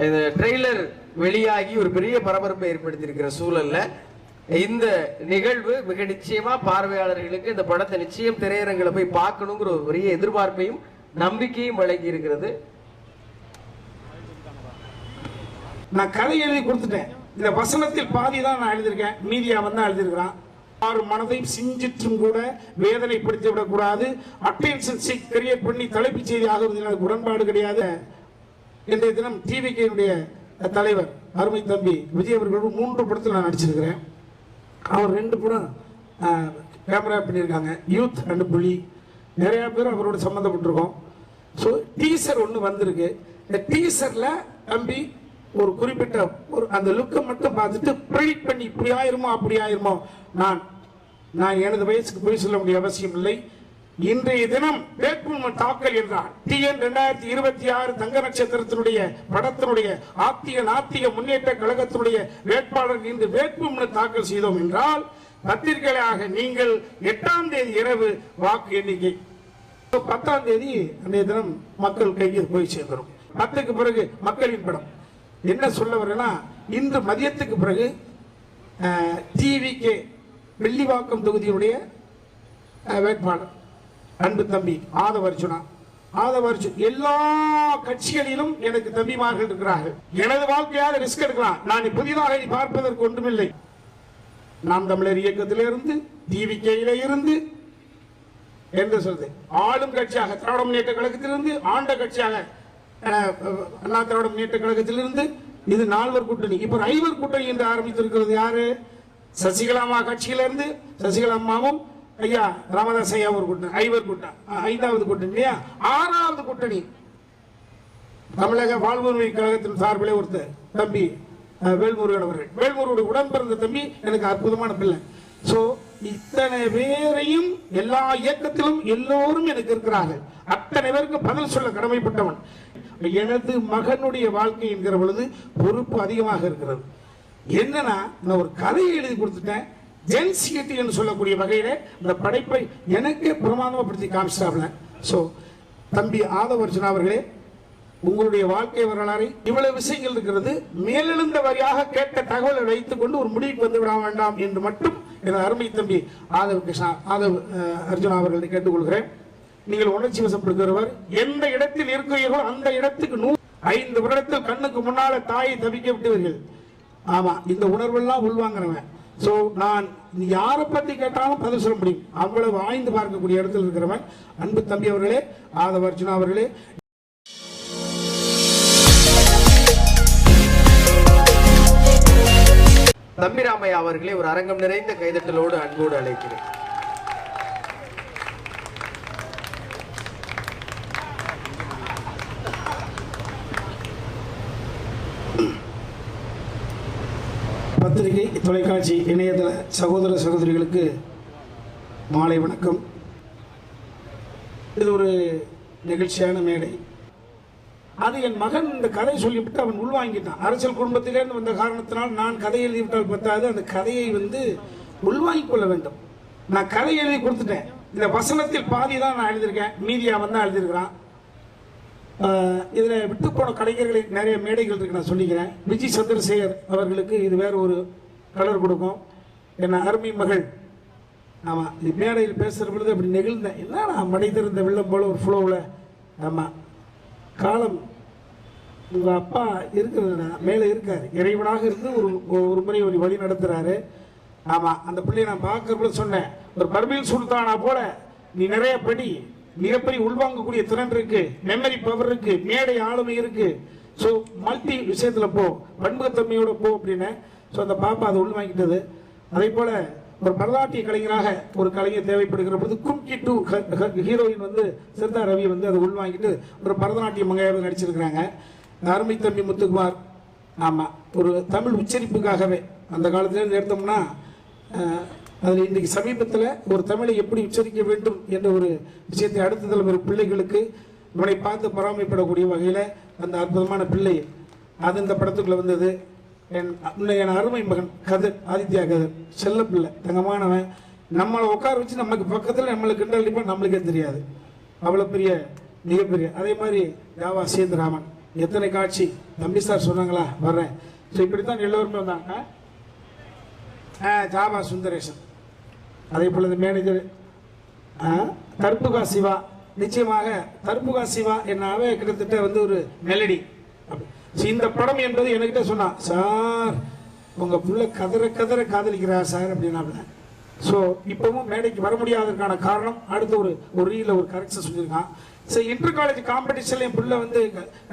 இந்த ட்ரெய்லர் வெளியாகி ஒரு பெரிய பரபரப்பை ஏற்படுத்தியிருக்கிற சூழல்ல இந்த நிகழ்வு மிக நிச்சயமா பார்வையாளர்களுக்கு இந்த படத்தை நிச்சயம் திரையரங்கில போய் பார்க்கணுங்கிற ஒரு பெரிய எதிர்பார்ப்பையும் நம்பிக்கையும் வழங்கி இருக்கிறது. நான் கதை எழுதி கொடுத்துட்டேன். இந்த வசனத்தில் பாதி தான் நான் எழுதியிருக்கேன், மீதி அவன் தான் எழுதியிருக்கிறான். யார் மனதையும் சிஞ்சிற்றும் கூட வேதனைப்படுத்தி விடக்கூடாது, அட்டென்ஷன் சீக் கிரியேட் பண்ணி தலைப்புச் செய்தி ஆகுவதில் எனக்கு உடன்பாடு கிடையாது. இன்றைய தினம் டிவிகேனுடைய தலைவர் அருமை தம்பி விஜய் அவர்கள் 3 படத்தில் நான் நடிச்சிருக்கிறேன். அவர் 2 படம் கேமரா பண்ணியிருக்காங்க, யூத் அண்ட் புலி. நிறையா பேர் அவரோட சம்மந்தப்பட்டிருக்கோம். ஸோ டீசர் ஒன்று வந்திருக்கு. இந்த டீசரில் தம்பி ஒரு குறிப்பிட்ட ஒரு அந்த லுக்கை மட்டும் பார்த்துட்டு ப்ரெடிக்ட் பண்ணி இப்படி ஆயிருமோ அப்படி ஆயிருமோ. நான் எனது வயசுக்கு போய் சொல்ல வேண்டிய அவசியம் இல்லை. இன்றைய தினம் வேட்புமனு தாக்கல் என்றார். TN 2026 தங்க நட்சத்திரத்தினுடைய படத்தினுடைய நாத்திக முன்னேற்ற கழகத்தினுடைய வேட்பாளர் இன்று வேட்புமனு தாக்கல் செய்தோம் என்றால் பத்திரிகையாக நீங்கள் 8ஆம் தேதி இரவு வாக்கு எண்ணிக்கை, 10ஆம் தேதி அன்றைய தினம் மக்கள் கைக்கு போய் சேர்ந்துடும். 10க்கு பிறகு மக்களின் படம் என்ன சொல்ல வரேன்னா, இன்று மதியத்துக்கு பிறகு டிவிகே வெள்ளிவாக்கம் தொகுதியினுடைய வேட்பாளர் அன்பு தம்பி ஆதவர்ஜுனா எல்லா கட்சிகளிலும் எனக்கு தம்பிமார்கள் இருக்கிறார்கள். எனது வாழ்க்கையாக ரிஸ்க் எடுக்கலாம். நான் புதிதாக பார்ப்பதற்கு ஒன்றுமில்லை. நாம் தமிழர் இயக்கத்திலிருந்து டிவிகேயில இருந்து என்று சொல்றது ஆளும் கட்சியாக திராவிட முன்னேற்ற கழகத்திலிருந்து, ஆண்ட கட்சியாக அண்ணா திராவிட முன்னேற்ற கழகத்திலிருந்து, இது 4 கூட்டணி. இப்ப 5 கூட்டணி என்று ஆரம்பித்திருக்கிறது. யாரு? சசிகலாமா கட்சியிலிருந்து சசிகலா அம்மாவும் ஐயா ராமதாஸ் ஐயா ஒரு கூட்டணி, 5வது கூட்டணி இல்லையா? 6வது கூட்டணி தமிழக வாழ்வுரிமை கழகத்தின் சார்பிலே ஒருத்தர் தம்பி வேல்முருகன் அவர்கள். வேல்முருகனுடைய உடன் பிறந்த தம்பி, எனக்கு அற்புதமான பிள்ளை. சோ இத்தனை பேரையும் எல்லா இயக்கத்திலும் எல்லோரும் எனக்கு இருக்கிறார்கள். அத்தனை பேருக்கு பதில் சொல்ல கடமைப்பட்டவன். எனது மகனுடைய வாழ்க்கை என்கிற பொழுது பொறுப்பு அதிகமாக இருக்கிறது. என்னன்னா, நான் ஒரு கதையை எழுதி கொடுத்துட்டேன். ஜென்சிட்டி என்று சொல்லக்கூடிய வகையில இந்த படைப்பை எனக்கே பிரமாதப்படுத்தி காமிச்சிட்டாப்ல. சோ தம்பி ஆதவர்ஜுனா அவர்களே, உங்களுடைய வாழ்க்கை வரலாறு இவ்வளவு விஷயங்கள் இருக்கிறது. மேலெழுந்த வரியாக கேட்ட தகவலை வைத்துக் கொண்டு ஒரு முடிவுக்கு வந்து விட வேண்டாம் என்று மட்டும் எனது அருமை தம்பி ஆதவ் அர்ஜுனா அவர்களை கேட்டுக்கொள்கிறேன். நீங்கள் உணர்ச்சி வசப்படுகிறவர். எந்த இடத்தில் இருக்கிறீர்களோ அந்த இடத்துக்கு 5 வருடத்தில் கண்ணுக்கு முன்னால தாயை தவிக்க விட்டவர்கள். ஆமா, இந்த உணர்வெல்லாம் உள்வாங்கிறவன். சோ நான் யாரை பத்தி கேட்டாலும் பதில் சொல்ல முடியும். அவ்வளவு ஆய்ந்து பார்க்கக்கூடிய இடத்தில் இருக்கிறவன் அன்பு தம்பி அவர்களே, ஆதவர்ஜுனா அவர்களே. தம்பிராமையா அவர்களே ஒரு அரங்கம் நிறைந்த கைதட்டலோடு அன்போடு அழைக்கிறேன். பத்திரிகை, தொலைக்காட்சி, இணையதள சகோதர சகோதரிகளுக்கு மாலை வணக்கம். இது ஒரு நிகழ்ச்சியான மேடை. அது என் மகன் இந்த கதை சொல்லிவிட்டு அவன் உள்வாங்கிட்டான். அரசியல் குடும்பத்திலிருந்து வந்த காரணத்தினால் நான் கதை எழுதிவிட்டால் பத்தாது, அந்த கதையை உள்வாங்கிக் கொள்ள வேண்டும். நான் கதை எழுதி கொடுத்துட்டேன். இந்த வசனத்தில் பாதி தான் நான் எழுதியிருக்கேன், மீதி அவன் தான் எழுதியிருக்கிறான். இதில் விட்டு போன கலைஞர்களை நிறைய மேடைகள் இருக்கு, நான் சொல்லிக்கிறேன். விஜய் சந்திரசேகர் அவர்களுக்கு இது வேற ஒரு கலர் கொடுக்கும். என்ன அருமை மகள். ஆமாம், இது மேடையில் பேசுகிற பொழுது அப்படி நெகிழ்ந்தேன். என்னடா மடை திறந்த வெள்ளம் போல ஒரு ஃப்ளோவில். ஆமாம், காலம் உங்கள் அப்பா இருக்கிறதுனா மேலே இருக்கார், இறைவனாக இருந்து ஒரு முறை ஒரு வழி நடத்துகிறாரு. ஆமாம், அந்த பிள்ளையை நான் பார்க்கறப்ப சொன்னேன், ஒரு பர்பீல் சுல்தானா போல நீ நிறைய படி, மிகப்பெரிய உள்வாங்கக்கூடிய திறன் இருக்கு, மெமரி பவர் இருக்கு, மேடை ஆளுமை இருக்கு. ஸோ மல்டி விஷயத்தில் போ, பன்முகத்தன்மையோட போ அப்படின்னு. ஸோ அந்த பாப்பா அதை உள்வாங்கிட்டது. அதே போல ஒரு பரதநாட்டிய கலைஞராக ஒரு கலைஞர் தேவைப்படுகிற பொழுது கும்கி 2 ஹீரோயின் சிறுதா ரவி அதை உள்வாங்கிட்டு ஒரு பரதநாட்டிய மங்கையாக நடிச்சிருக்கிறாங்க. அருமை தம்பி முத்துக்குமார். ஆமாம், ஒரு தமிழ் உச்சரிப்புக்காகவே அந்த காலத்திலேருந்து எடுத்தோம்னா அதில் இன்றைக்கு சமீபத்தில் ஒரு தமிழை எப்படி உச்சரிக்க வேண்டும் என்ற ஒரு விஷயத்தை அடுத்த தலைமுறை பிள்ளைகளுக்கு இவனை பார்த்து பராமரிப்படக்கூடிய வகையில் அந்த அற்புதமான பிள்ளை அது இந்த படத்துக்குள்ளே வந்தது. என் அருமை மகன் கதிர், ஆதித்யா கதிர், செல்ல பிள்ளை, தங்கமானவன். நம்மளை உட்கார வச்சு நமக்கு பக்கத்தில் நம்மளுக்கு கிண்டல் அடிப்பான், நம்மளுக்கே தெரியாது. அவ்வளோ பெரிய மிகப்பெரிய. அதே மாதிரி ஜாவா சேந்தராமன், எத்தனை காட்சி தம்பி சார் சொன்னாங்களா வர்றேன். ஸோ இப்படித்தான் எல்லோருமே வந்தாங்க. ஜாவா சுந்தரேசன், அதே போல இந்த மேனேஜர் தர்புகா சிவா. நிச்சயமாக தர்புகா சிவா என்னாவே கிட்டத்தட்ட வந்து ஒரு மெலடி. இந்த படம் என்பது என்கிட்ட சொன்னான், சார் உங்க புள்ள கதற கதற காதலிக்கிறார் சார் அப்படின்னாப்ல. ஸோ இப்பவும் மேடைக்கு வர முடியாததுக்கான காரணம் அடுத்த ஒரு ரீல ஒரு கரெக்ஷன் சொல்லியிருக்கான். ஸோ இன்டர் காலேஜ் காம்படிஷன்ல என் பிள்ளை வந்து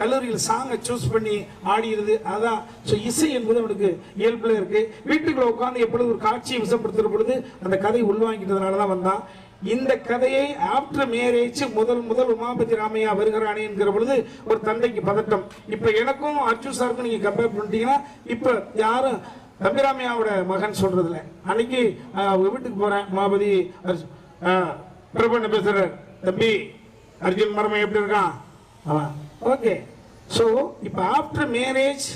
கல்லூரியில் சாங்கை சூஸ் பண்ணி ஆடிடுது. அதான் ஸோ இசை என்பது அவனுக்கு இயல்புல இருக்கு. வீட்டுக்குள்ள உட்காந்து எப்பொழுது ஒரு காட்சியை விசப்படுத்துற பொழுது அந்த கதையை உள்வாங்கிட்டதுனால தான் வந்தான். இந்த கதையை ஆஃப்டர் மேரேஜ் முதல் உமாபதி ராமையா வருகிறானே என்கிற பொழுது ஒரு தந்தைக்கு பதட்டம். இப்ப எனக்கும் அர்ஜுன் சாருக்கும் நீங்க கம்பேர் பண்ணிட்டீங்கன்னா இப்ப யாரும் தம்பிராமையாவோட மகன் சொல்றதுல. அன்னைக்கு அவங்க வீட்டுக்கு போறேன், உமாபதி பிரபண்ண பேசுற, தம்பி அர்ஜுன் மரமை எப்படி இருக்கான் ஓகே. ஸோ இப்போ ஆஃப்டர் மேரேஜ்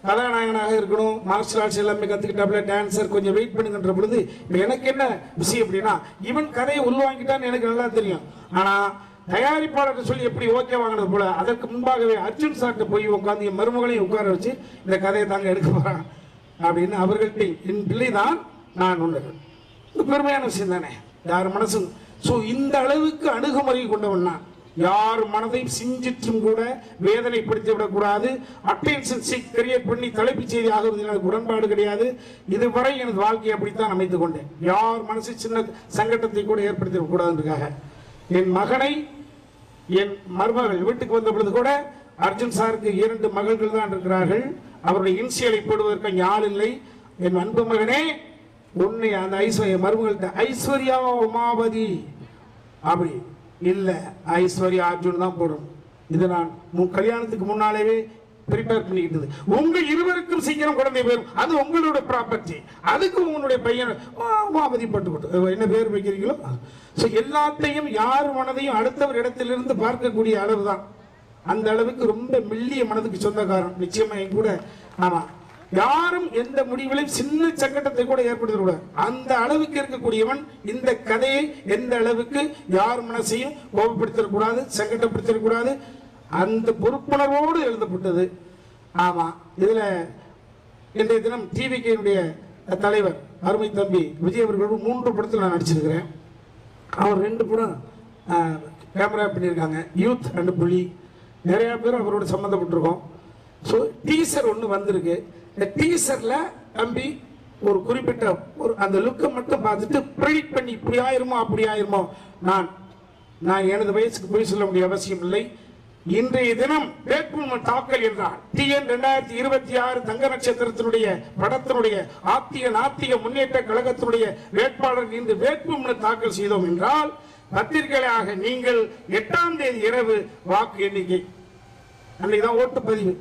கதாநாயகனாக இருக்கணும், மார்ஷல் ஆர்ட்ஸ் எல்லாமே கற்றுக்கிட்டாப்புல, டான்ஸர், கொஞ்சம் வெயிட் பண்ணுங்கன்ற பொழுது இப்போ எனக்கு என்ன விஷயம் அப்படின்னா, இவன் கதையை உள்வாங்கிட்டான்னு எனக்கு நல்லா தெரியும். ஆனால் தயாரிப்பாளர் சொல்லி எப்படி ஓகே வாங்கினது போல அதற்கு முன்பாகவே அர்ஜுன் சார்ட்ட போய் உட்காந்து என் மருமகளையும் உட்கார வச்சு இந்த கதையை தாங்க எடுக்க போகிறான் அப்படின்னு அவர்கள்ட்ட என் பிள்ளை தான் நான் உணர்கிறேன். பெருமையான விஷயம் தானே யார் மனசு. ஸோ இந்த அளவுக்கு அணுகுமுறை கொண்டவன் நான். யார் மனதையும் சிஞ்சிற்றும் கூட வேதனைப்படுத்தி விடக்கூடாது. அட்டென்ஷன் சீக் கிரியேட் பண்ணி தலைப்புச் செய்தி ஆகுவதில் எனக்கு உடன்பாடு கிடையாது. இதுவரை எனது வாழ்க்கையை அப்படித்தான் அமைத்துக் கொண்டேன். யார் மனசு சின்ன சங்கடத்தை கூட ஏற்படுத்தி விடக்கூடாதுன்றதுக்காக. என் மகனை என் மருமகள் வீட்டுக்கு வந்த பொழுது கூட அர்ஜுன் சாருக்கு 2 மகள்கள் தான் இருக்கிறார்கள். அவருடைய இன்சியலை போடுவதற்கு அங்கே ஆள் இல்லை. என் அன்பு மகனே உன்னை அந்த ஐஸ்வர்யா மருமகள்கிட்ட ஐஸ்வர்யா உமாபதி அப்படி இல்ல, ஐஸ்வர்யா அர்ஜுன் தான் போடணும். இது நான் கல்யாணத்துக்கு முன்னாலேயே ப்ரிப்பேர் பண்ணிக்கிட்டது. உங்க இருவருக்கும் சீக்கிரம் குழந்தை பேர், அது உங்களோட ப்ராப்பர்ட்டி. அதுக்கு உங்களுடைய பையன் உமாபதி பட்டு என்ன பேர் வைக்கிறீங்களோ. ஸோ எல்லாத்தையும் யார் மனதையும் அடுத்தவர் இடத்திலிருந்து பார்க்கக்கூடிய அளவு தான். அந்த அளவுக்கு ரொம்ப மெல்லிய மனதுக்கு சொந்தக்காரன் நிச்சயமா என் கூட. ஆமா, யாரும் எந்த முடிவிலையும் சின்ன சங்கடத்தை கூட ஏற்படுத்தக்கூடாது. அந்த அளவுக்கு இருக்கக்கூடியவன். இந்த கதையை எந்த அளவுக்கு யார் மனசையும் கோபப்படுத்தக்கூடாது, சங்கடப்படுத்தக்கூடாது, அந்த பொறுப்புணர்வோடு எழுதப்பட்டது. ஆமா, இதுல இன்றைய தினம் டிவிகேனுடைய தலைவர் அருமை தம்பி விஜய் அவர்களோடு 3 படத்தில் நான் நடிச்சிருக்கிறேன். அவர் 2 படம் கேமரா பண்ணியிருக்காங்க, யூத் அண்ட் புலி. நிறைய பேர் அவரோட சம்மந்தப்பட்டிருக்கோம். ஸோ டீசர் ஒன்று வந்திருக்கு. இந்த டீசர்ல தம்பி ஒரு குறிப்பிட்ட ஒரு அந்த லுக்கை மட்டும் பார்த்துட்டு ப்ரெடிக்ட் பண்ணி இப்படி ஆயிருமோ அப்படி ஆயிருமோ. நான் எனது வயசுக்கு போய் சொல்ல வேண்டிய அவசியம் இல்லை. இன்றைய தினம் வேட்புமனு தாக்கல் என்றார். TN 2026 தங்க நட்சத்திரத்தினுடைய படத்தினுடைய நாத்திக முன்னேற்ற கழகத்தினுடைய வேட்பாளர் இன்று வேட்புமனு தாக்கல் செய்தோம் என்றால் பத்திரிகையாக நீங்கள் 8ஆம் தேதி இரவு வாக்கு எண்ணிக்கை அன்னைக்குதான் ஓட்டுப்பதிவு.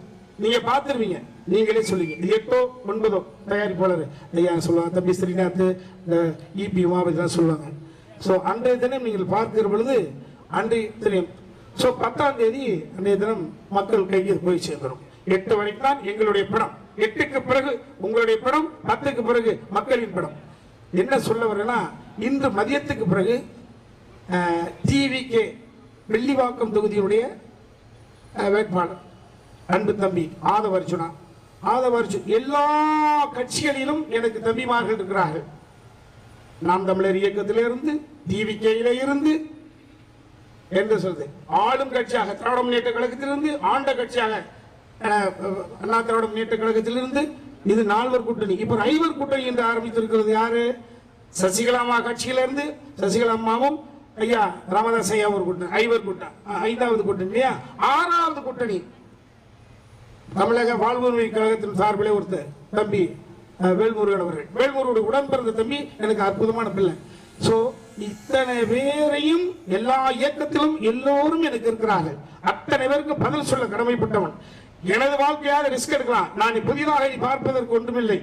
நீங்க பார்த்துருவீங்க, நீங்களே சொல்லுங்க. இது 8ஓ 9ஓ தயாரிப்பாளர் ஐயா சொல்லுவாங்க, தம்பி ஸ்ரீநாத், EP உமாபதிலாம் சொல்லுவாங்க. ஸோ அன்றைய தினம் நீங்கள் பார்க்கிற பொழுது அன்றைய தினம். ஸோ 10ஆம் தேதி அன்றைய தினம் மக்கள் கைக்கு போய் சேர்ந்துடும். 8 வரைக்கும் தான் எங்களுடைய படம். 8க்கு பிறகு உங்களுடைய படம், 10க்கு பிறகு மக்களின் படம். என்ன சொல்ல வரேன்னா, இன்று மதியத்துக்கு பிறகு TVK வெள்ளிவாக்கம் தொகுதியுடைய வேட்பாளர் அன்பு தம்பி ஆதவர்ஜுனா. எல்லா கட்சிகளிலும் எனக்கு தம்பிமார்கள் இருக்கிறார்கள். நாம் தமிழர் இயக்கத்திலிருந்து, TVK இருந்து என்று சொல்றது, ஆளும் கட்சியாக திராவிட முன்னேற்ற கழகத்திலிருந்து, ஆண்ட கட்சியாக அண்ணா திராவிட முன்னேற்ற கழகத்திலிருந்து, இது 4வர் கூட்டணி. இப்ப 5வர் கூட்டணி என்று ஆரம்பித்திருக்கிறது யாரு? சசிகலாமா கட்சியிலிருந்து, சசிகலா அம்மாவும் ஐயா ராமதாஸ் ஐயா ஒரு கூட்டணி, 5வர் கூட்டம், 5வது கூட்டணி இல்லையா? 6வது கூட்டணி தமிழக வாழ்வுரிமை கழகத்தின் சார்பிலே ஒருத்தர் தம்பி வேல்முருகன் அவர்கள். வேல்முருகனுடைய உடன் பிறந்த தம்பி, எனக்கு அற்புதமான பிள்ளை. சோ இத்தனை பேரையும் எல்லா இயக்கத்திலும் எல்லோரும் எனக்கு இருக்கிறார்கள். அத்தனை பேருக்கு பதில் சொல்ல கடமைப்பட்டவன். எனது வாழ்க்கையாக ரிஸ்க் எடுக்கலாம். நான் புதிதாக பார்ப்பதற்கு ஒன்றுமில்லை.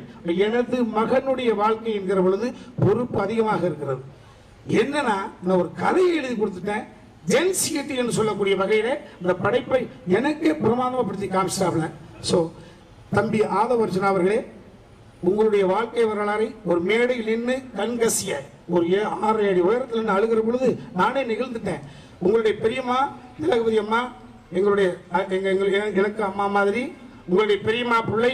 எனது மகனுடைய வாழ்க்கை என்கிற பொழுது பொறுப்பு அதிகமாக இருக்கிறது. என்னன்னா, நான் ஒரு கதையை எழுதி கொடுத்துட்டேன். ஜென்சிட்டி என்று சொல்லக்கூடிய வகையில இந்த படைப்பை எனக்கே பிரமாதப்படுத்தி காமிச்சிட்டாப்ல. ஸோ தம்பி ஆதவர்ஜுனா அவர்களே, உங்களுடைய வாழ்க்கை வரலாறை ஒரு மேடையில் நின்று கண்கசிய ஒரு 6 அடி உயரத்தில் நின்று அழுகிற பொழுது நானே நிகழ்ந்துட்டேன். உங்களுடைய பெரியம்மா திலகவதி அம்மா எங்களுடைய எனக்கு அம்மா மாதிரி, உங்களுடைய பெரியம்மா பிள்ளை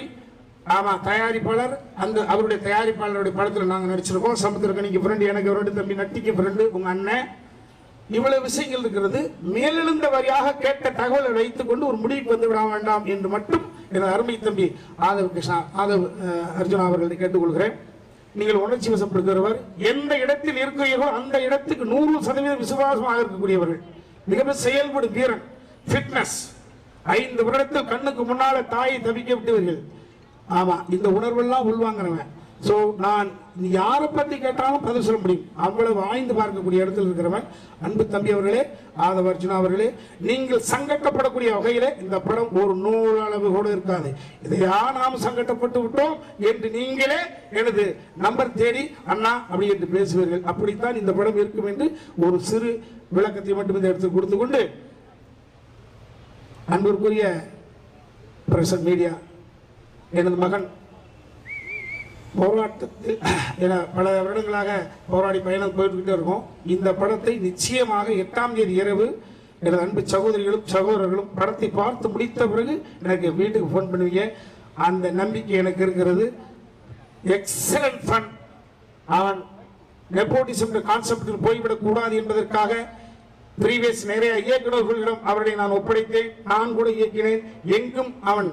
ஆமா தயாரிப்பாளர், அந்த அவருடைய தயாரிப்பாளருடைய படத்தில் நாங்கள் நடிச்சிருக்கோம். சமுத்திரக்கணிக்கு ஃப்ரெண்டு, எனக்கு ஃப்ரெண்டு, தம்பி நட்டிக்கு ஃப்ரெண்டு, உங்க அண்ணன். இவ்வளவு விஷயங்கள் இருக்கிறது. மேலெழுந்த வரியாக கேட்ட தகவலை வைத்துக் கொண்டு ஒரு முடிவுக்கு வந்து விட வேண்டாம் என்று மட்டும் எனது அருமை தம்பி ஆதவ் கிருஷ்ணா, ஆதவ் அர்ஜுனா அவர்களை கேட்டுக்கொள்கிறேன். நீங்கள் உணர்ச்சி வசப்படுகிறவர், எந்த இடத்தில் இருக்கிறீர்களோ அந்த இடத்துக்கு 100% விசுவாசமாக இருக்கக்கூடியவர்கள், மிக செயல்படும் வீரன், ஃபிட்னஸ். 5 வருடத்தில் கண்ணுக்கு முன்னால தாயை தவிக்க விட்டவர்கள். ஆமா, இந்த உணர்வெல்லாம் உள்வாங்கிறவன். ஸோ நான் யாரை பற்றி கேட்டாலும் பதில் சொல்ல முடியும், அவ்வளவு ஆய்ந்து பார்க்கக்கூடிய இடத்தில் இருக்கிறவன். அன்பு தம்பி அவர்களே, ஆதவ அர்ஜுனா அவர்களே, நீங்கள் சங்கட்டப்படக்கூடிய வகையில இந்த படம் ஒரு நூல் அளவு கூட இருக்காது. இதையா நாம் சங்கட்டப்பட்டு விட்டோம் என்று நீங்களே எனது நம்பர் தேடி அண்ணா அப்படி என்று பேசுவீர்கள். அப்படித்தான் இந்த படம் இருக்கும் என்று ஒரு சிறு விளக்கத்தை மட்டும் இந்த இடத்தில் கொடுத்து கொண்டு, அன்பிற்குரிய பிரஸ் மீடியா, எனது மகன் போராட்டத்தில் என பல வருடங்களாக போராடி பயணம் போய்கிட்டே இருக்கும். இந்த படத்தை நிச்சயமாக 8ஆம் தேதி இரவு எனது அன்பு சகோதரிகளும் சகோதரர்களும் படத்தை பார்த்து முடித்த பிறகு எனக்கு வீட்டுக்கு ஃபோன் பண்ணுவீங்க. அந்த நம்பிக்கை எனக்கு இருக்கிறது. Excellent fun. அவன் நெப்போட்டிசம் கான்செப்டில் போய்விடக் கூடாது என்பதற்காக ப்ரீவியஸ் நிறைய இயக்குநர்களிடம் அவரை நான் ஒப்படைத்தேன். நான் கூட இயக்கினேன். எங்கும் அவன்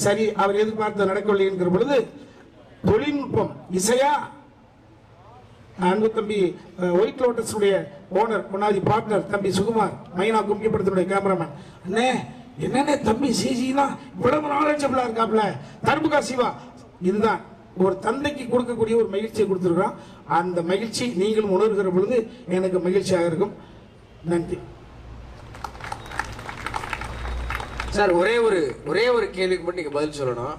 சரி, அவர் எதிர்பார்த்து நடக்கவில்லை என்கிற பொழுது தொழில்நுட்பம் இசையா, அன்பு தம்பி ஒயிட் லோட்டஸ் உடைய ஓனர் முன்னாடி பார்ட்னர் தம்பி சுகுமார், மைனா கும்பியப்படுத்தினுடைய கேமராமேன், அண்ணே என்னென்ன தம்பி சிஜினா இவ்வளவு நாலேஜபிளா இருக்காப்ல, தர்புகா சிவா. இதுதான் ஒரு தந்தைக்கு கொடுக்கக்கூடிய ஒரு மகிழ்ச்சியை கொடுத்துருக்கிறோம். அந்த மகிழ்ச்சி நீங்களும் உணர்கிற பொழுது எனக்கு மகிழ்ச்சியாக இருக்கும். நன்றி சார். ஒரே ஒரு கேள்விக்கு மட்டும் நீங்க பதில் சொல்லணும்.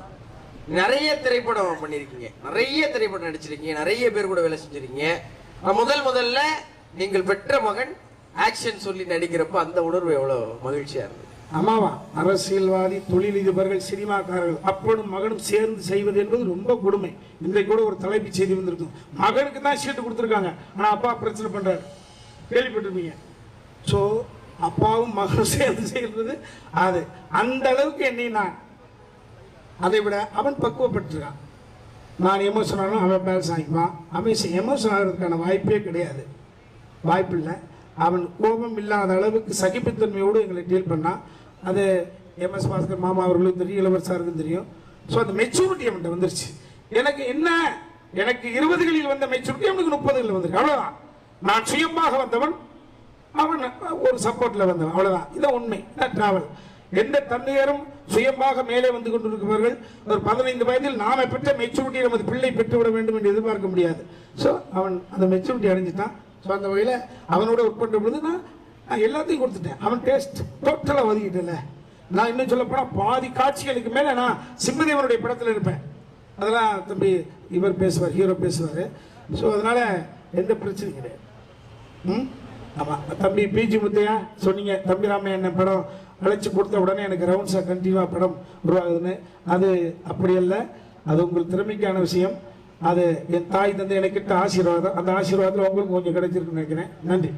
நிறைய திரைப்படம் பண்ணிருக்கீங்க, நிறைய திரைப்படம் நடிச்சிருக்கீங்க, நிறைய பேர் கூட வேலை செஞ்சிருக்கீங்க. முதல்ல நீங்கள் பெற்ற மகன் ஆக்ஷன் சொல்லி நடிக்கிறப்ப அந்த உணர்வு எவ்வளவு மகிழ்ச்சியா இருந்தது? ஆமாவா, அரசியல்வாதி, தொழிலதிபர்கள், சினிமாக்காரர்கள் அப்பனும் மகனும் சேர்ந்து செய்வது என்பது ரொம்ப கொடுமை. இன்றைக்கு கூட ஒரு தலைப்பு செய்தி வந்திருக்கும், மகனுக்கு தான் சீட்டு கொடுத்துருக்காங்க, ஆனா அப்பா பிரச்சனை பண்றாரு, கேள்விப்பட்டிருப்பீங்க. ஸோ அப்பாவும் மகனும் சேர்ந்து செய்யறது அது அந்த அளவுக்கு என்னை நான் அதை விட அவன் பக்குவப்பட்டிருக்கான். நான் எமோஷனாலும் அவன் பேலன்ஸ் ஆகிக்குவான். அவன் எமோஷன் ஆகிறதுக்கான வாய்ப்பே கிடையாது, வாய்ப்பு இல்லை. அவன் கோபம் இல்லாத அளவுக்கு சகிப்புத்தன்மையோடு எங்களை டீல் பண்ணான். அது எம்எஸ் பாஸ்கர் மாமா அவர்களுக்கும் தெரியும், இளவரசருக்கும் தெரியும். ஸோ அந்த மெச்சூரிட்டி அவன்கிட்ட வந்துருச்சு. எனக்கு என்ன, எனக்கு 20களில் வந்த மெச்சூரிட்டி அவனுக்கு 30களில் வந்துருக்கு, அவ்வளோதான். நான் சுயமாக வந்தவன், அவன் ஒரு சப்போர்ட்டில் வந்தவன், அவ்வளோதான். இதான் உண்மை, இதான் டிராவல். எந்த தந்தையரும் சுயமாக மேலே வந்து கொண்டிருப்பவர்கள் ஒரு 15 வயதில் நாம பெற்ற மெச்சூரிட்டி நமது பிள்ளை பெற்றுவிட வேண்டும் என்று எதிர்பார்க்க முடியாது. ஸோ அவன் அந்த மெச்சூரிட்டி அடைஞ்சிட்டான். ஸோ அந்த வகையில் அவனோட ஒர்க் பண்ணுற பொழுது நான் எல்லாத்தையும் கொடுத்துட்டேன். அவன் டேஸ்ட் டோட்டலாக ஒதுக்கிட்டேன்ல. நான் இன்னும் சொல்ல போனால் பாதி காட்சிகளுக்கு மேலே நான் சிம்மதேவனுடைய படத்தில் இருப்பேன். அதெல்லாம் தம்பி இவர் பேசுவார், ஹீரோ பேசுவார். ஸோ அதனால் எந்த பிரச்சனையும் கிடையாது. ஆமாம், தம்பி பிஜி முத்தையா சொன்னீங்க, தம்பி ராமையண்ணன் படம் அழைச்சி கொடுத்த உடனே எனக்கு ரவுண்ட்ஸாக கண்டினியூவாக படம் உருவாகுதுன்னு. அது அப்படி அல்ல, அது உங்கள் திறமைக்கான விஷயம். அது என் தாய் தந்தை எனக்கு கிட்ட ஆசீர்வாதம். அந்த ஆசீர்வாதத்தில் உங்களுக்கு கொஞ்சம் கிடைச்சிருக்குன்னு நினைக்கிறேன். நன்றி.